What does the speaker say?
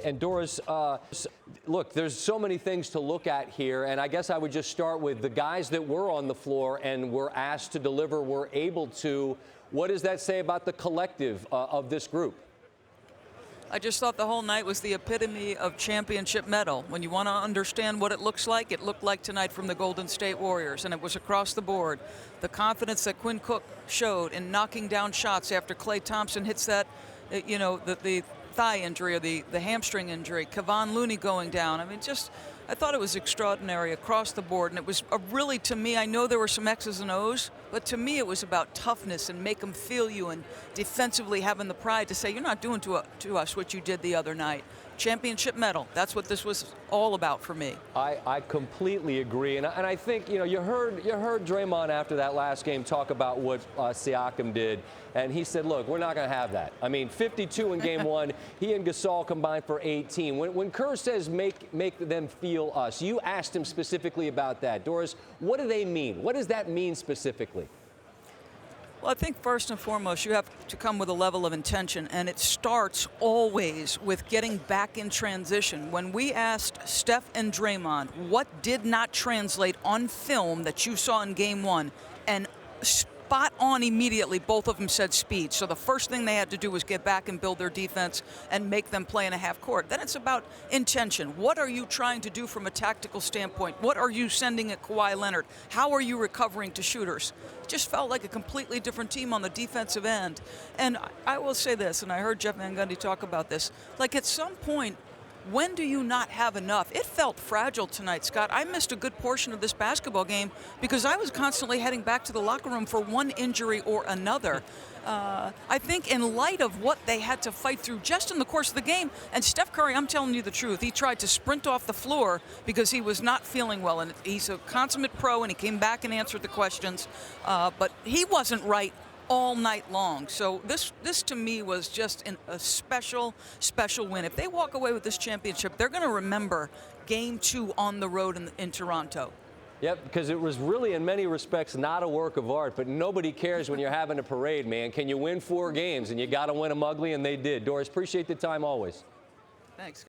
And Doris, look, there's so many things to look at here, and I guess I would just start with the guys that were on the floor and were asked to deliver, were able to. What does that say about the collective of this group? I just thought the whole night was the epitome of championship medal. When you want to understand what it looked like tonight from the Golden State Warriors, and it was across the board. The confidence that Quinn Cook showed in knocking down shots after Klay Thompson hits that, the thigh injury or the hamstring injury, Kevon Looney going down. I mean, I thought it was extraordinary across the board, and it was really, to me, I know there were some X's and O's, but to me it was about toughness and make them feel you, and defensively having the pride to say, you're not doing to us what you did the other night. Championship medal, that's what this was all about for me. I completely agree, and I think, you heard Draymond after that last game talk about what Siakam did, and he said, look, we're not going to have that. I mean, 52 in game one, he and Gasol combined for 18. When Kerr says make them feel us, you asked him specifically about that. Doris, what do they mean? What does that mean specifically? Well, I think first and foremost, you have to come with a level of intention, and it starts always with getting back in transition. When we asked Steph and Draymond what did not translate on film that you saw in game one, and spot on immediately, both of them said speed. So the first thing they had to do was get back and build their defense and make them play in a half court. Then it's about intention. What are you trying to do from a tactical standpoint? What are you sending at Kawhi Leonard? How are you recovering to shooters? It just felt like a completely different team on the defensive end. And I will say this, and I heard Jeff Van Gundy talk about this, like at some point, when do you not have enough? It felt fragile tonight, Scott. I missed a good portion of this basketball game because I was constantly heading back to the locker room for one injury or another. I think in light of what they had to fight through just in the course of the game, and Steph Curry, I'm telling you the truth, he tried to sprint off the floor because he was not feeling well. And he's a consummate pro, and he came back and answered the questions. But he wasn't right all night long. So this to me was just a special win. If they walk away with this championship, they're going to remember game two on the road in Toronto. Yep, because it was really in many respects not a work of art, but nobody cares when you're having a parade, man. Can you win 4 games? And you got to win them ugly, and they did. Doris, appreciate the time always. Thanks.